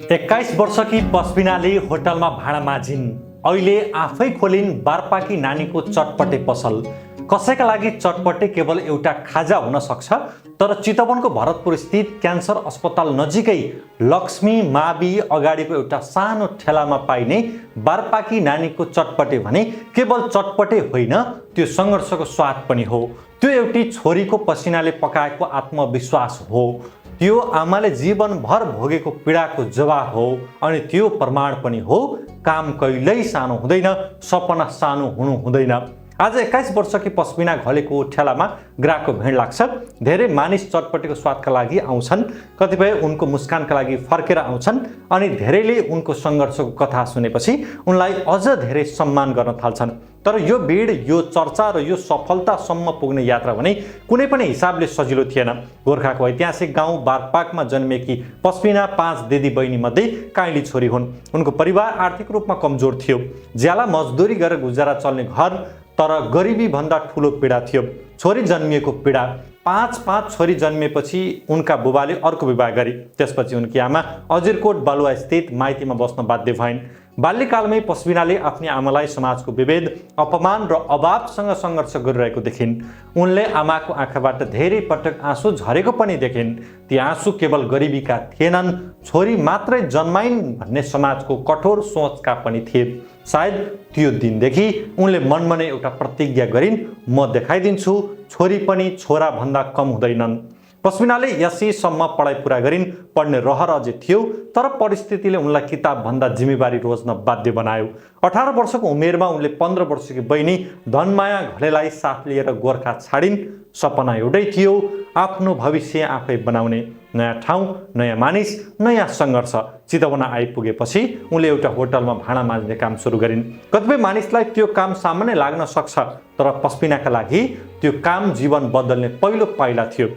21 वर्षकी पस्मिनाले होटलमा भाडा माझिन्। अहिले आफै खोलिन् बारपाकी नानीको चटपटे पसल। कसैका लागि चटपटे केवल एउटा खाजा हुन सक्छ, तर चितवनको भरतपुर स्थित क्यान्सर अस्पताल नजिकै लक्ष्मी मावि अगाडिको एउटा सानो ठेलामा पाइने बारपाकी नानीको चटपटे भने केवल चटपटे होइन, त्यो सङ्घर्षको स्वाद पनि हो। त्यो एउटी छोरीको पसिनाले पकाएको आत्मविश्वास हो। त्यो आमाले जीवनभर भोगेको पीडाको जवाब हो। अनि त्यो प्रमाण पनि हो, काम कहिल्यै सानो हुँदैन, सपना सानो हुनु हुँदैन। आज 21 वर्षकी पस्मिना घलेको ठेलामा ग्राहकको भिड लाग्छ। धेरै मानिस चटपटेको स्वादका लागि आउँछन्, कतिपय उनको मुस्कानका लागि फर्केर आउँछन्, अनि धेरैले उनको सङ्घर्षको कथा सुनेपछि उनलाई अझ धेरै सम्मान गर्न थाल्छन्। तर यो भिड, यो चर्चा र यो सफलतासम्म पुग्ने यात्रा भने कुनै पनि हिसाबले सजिलो थिएन। गोर्खाको ऐतिहासिक गाउँ बारपाकमा जन्मेकी पस्मिना 5 दिदी बहिनी मध्ये काइली छोरी हुन्। उनको परिवार आर्थिक रूपमा कमजोर थियो। ज्याला मजदुरी गरेर गुजारा चल्ने घर, तर गरिबी भन्दा ठुलो पीडा थियो छोरी जन्मिएको पीडा। 5 छोरी जन्मिएपछि उनका बुबाले अर्को विवाह गरी। त्यसपछि उनकी आमा अजिरकोट बालुवा स्थित माइतीमा बस्न बाध्य भइन्। बाल्यकालमै पस्मिनाले आफ्नी आमालाई समाजको विभेद, अपमान र अभावसँग सङ्घर्ष गरिरहेको देखिन्। उनले आमाको आँखाबाट धेरै पटक आँसु झरेको पनि देखिन्। ती आँसु केवल गरिबीका थिएनन्, छोरी मात्रै जन्माइन् भन्ने समाजको कठोर सोचका पनि थिए। सायद त्यो दिनदेखि उनले मनमा नै एउटा प्रतिज्ञा गरिन्, म देखाइदिन्छु, छोरी पनि छोरा भन्दा कम हुँदैनन्। पस्मिनाले एससीसम्म पढाइ पुरा गरिन्। पढ्ने रहर अझै थियो, तर परिस्थितिले उनलाई किताबभन्दा जिम्मेवारी रोज्न बाध्य बनायो। 18 वर्षको उमेरमा उनले 15 वर्षकी बहिनी धनमाया घलेलाई साथ लिएर गोर्खा छाडिन्। सपना एउटै थियो, आफ्नो भविष्य आफै बनाउने। नयाँ ठाउँ, नयाँ मानिस, नयाँ सङ्घर्ष। चितवन आइपुगेपछि उनले एउटा होटलमा भाँडा माझ्ने काम सुरु गरिन्। कतिपय मानिसलाई त्यो काम सामान्य लाग्न सक्छ, तर पस्मिनाका लागि त्यो काम जीवन बदल्ने पहिलो पाइला थियो।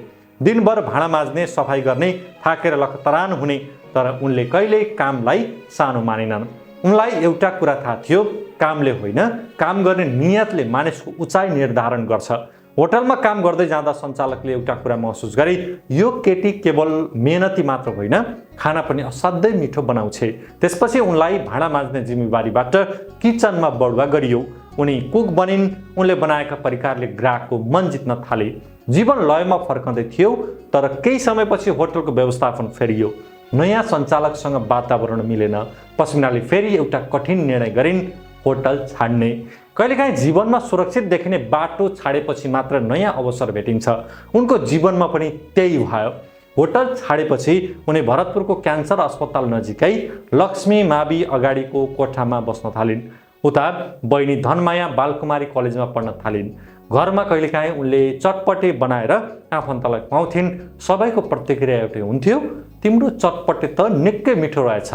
दिनभर भाँडा माझ्ने, सफाइ गर्ने, थाकेर लखतरान हुने, तर उनले कहिल्यै कामलाई सानो मानिनन्। उनलाई एउटा कुरा थाहा थियो, कामले होइन, काम गर्ने नियतले मानिसको उचाइ निर्धारण गर्छ। होटलमा काम गर्दै जाँदा सञ्चालकले एउटा कुरा महसुस गरे, यो केटी केवल मेहनती मात्र होइन, खाना पनि असाध्यै मिठो बनाउँछे। त्यसपछि उनलाई भाँडा माझ्ने जिम्मेवारीबाट किचनमा बढुवा गरियो। उनी कुक बनिन्। उनले बनाएका परिकारले ग्राहकको मन जित्न थाले। जीवन लयमा फर्कँदै थियो, तर केही समयपछि होटलको व्यवस्थापन फेरियो। नयाँ सञ्चालकसँग वातावरण मिलेन। पस्मिनाले फेरि एउटा कठिन निर्णय गरिन्, होटल छाड्ने। कहिलेकाहीँ जीवनमा सुरक्षित देखिने बाटो छाडेपछि मात्र नयाँ अवसर भेटिन्छ। उनको जीवनमा पनि त्यही भयो। होटल छाडेपछि उनी भरतपुरको क्यान्सर अस्पताल नजिकै लक्ष्मी मावि अगाडिको कोठामा बस्न थालिन्। उता बहिनी धनमाया बालकुमारी कलेजमा पढ्न थालिन्। घरमा कहिलेकाहीँ उनले चटपटे बनाएर आफन्तलाई खुवाउँथिन्। सबैको प्रतिक्रिया एउटै हुन्थ्यो, तिम्रो चटपटे त निकै मिठो रहेछ।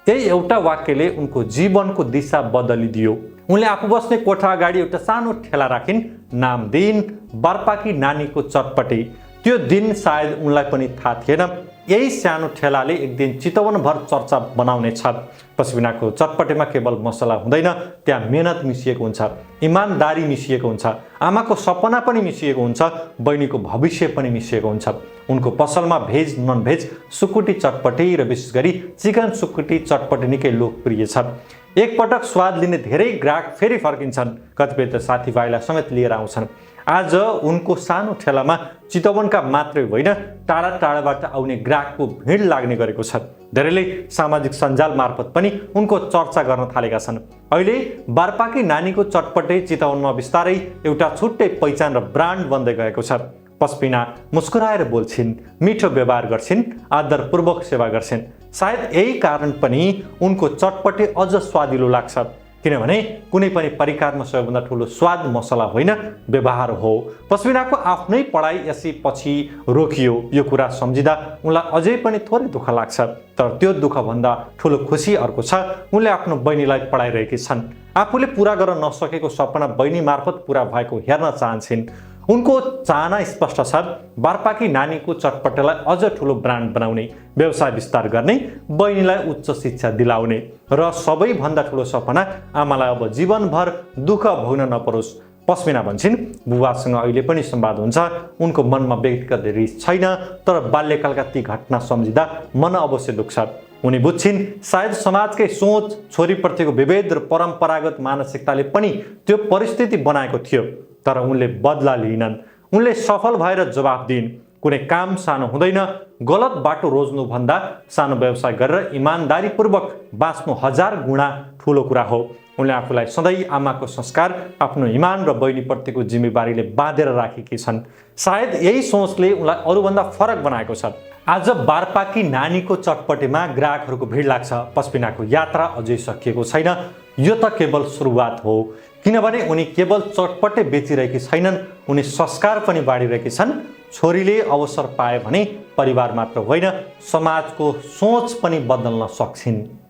यही एउटा वाक्यले उनको जीवनको दिशा बदलिदियो। उनले आफू बस्ने कोठा अगाडि एउटा सानो ठेला राखिन्। नाम दिइन् बारपाकी नानीको चटपटे। त्यो दिन सायद उनलाई पनि थाहा थिएन, यही सानो ठेलाले एक दिन चितवनभर चर्चा बनाउने छ। पस्मिनाको चटपटेमा केवल मसला हुँदैन, त्यहाँ मेहनत मिसिएको हुन्छ, इमानदारी मिसिएको हुन्छ, आमाको सपना पनि मिसिएको हुन्छ, बहिनीको भविष्य पनि मिसिएको हुन्छ। उनको पसलमा भेज, नन भेज, सुकुटी चटपटी र विशेष गरी चिकन सुकुटी चटपटी निकै लोकप्रिय छ। एकपटक स्वाद लिने धेरै ग्राहक फेरि फर्किन्छन्, कतिपय त साथीभाइलाई समेत लिएर आउँछन्। आज उनको सानो ठेलामा चितवनका मात्रै होइन, टाढा टाढाबाट आउने ग्राहकको भिड लाग्ने गरेको छ। धेरैले सामाजिक सञ्जाल मार्फत पनि उनको चर्चा गर्न थालेका छन्। अहिले बारपाकी नानीको चटपटे चितवनमा बिस्तारै एउटा छुट्टै पहिचान र ब्रान्ड बन्दै गएको छ। पस्मिना मुस्कुराएर बोल्छिन्, मिठो व्यवहार गर्छिन्, आदरपूर्वक सेवा गर्छिन्। सायद यही कारण पनि उनको चटपटे अझ स्वादिलो लाग्छ, किनभने कुनै पनि परिकारमा सबैभन्दा ठुलो स्वाद मसला होइन, व्यवहार हो। पस्मिनाको आफ्नै पढाइ यसै पछि रोकियो। यो कुरा सम्झिँदा उनलाई अझै पनि थोरै दुःख लाग्छ, तर त्यो दुःखभन्दा ठुलो खुसी अर्को छ, उनले आफ्नो बहिनीलाई पढाइरहेकी छन्। आफूले पुरा गर्न नसकेको सपना बहिनी मार्फत पुरा भएको हेर्न चाहन्छन्। उनको चाहना स्पष्ट छ, बारपाकी नानीको चटपटेलाई अझ ठुलो ब्रान्ड बनाउने, व्यवसाय विस्तार गर्ने, बहिनीलाई उच्च शिक्षा दिलाउने, र सबैभन्दा ठुलो सपना आमालाई अब जीवनभर दुःख भोग्न नपरोस्। पस्मिना भन्छन्, बुबासँग अहिले पनि संवाद हुन्छ। उनको मनमा व्यक्तिगत रिस छैन, तर बाल्यकालका ती घटना सम्झिँदा मन अवश्य दुख्छ। उनी बुझ्छिन् सायद समाजकै सोच, छोरीप्रतिको विभेद र परम्परागत मानसिकताले पनि त्यो परिस्थिति बनाएको थियो। तर उनले बदला लिइनन्। उनले सफल भएर जवाफ दिइन्, कुनै काम सानो हुँदैन, गलत बाटो रोज्नुभन्दा सानो व्यवसाय गरेर इमानदारीपूर्वक बाँच्नु 1000 गुणा ठुलो कुरा हो। उनले आफूलाई सधैँ आमाको संस्कार, आफ्नो इमान र बहिनीप्रतिको जिम्मेवारीले बाँधेर राखेकी छन्। सायद यही सोचले उनलाई अरूभन्दा फरक बनाएको छ। आज बारपाकी नानीको चटपटेमा ग्राहकहरूको भिड लाग्छ। पस्मिनाको यात्रा अझै सकिएको छैन। यो त केवल सुरुवात हो, किनभने उनी केवल चटपटे बेचिरहेकी छैनन्, उनी संस्कार पनि बाँडिरहेकी छन्। छोरीले अवसर पाए भने परिवार मात्र होइन, समाजको सोच पनि बदल्न सक्छिन्।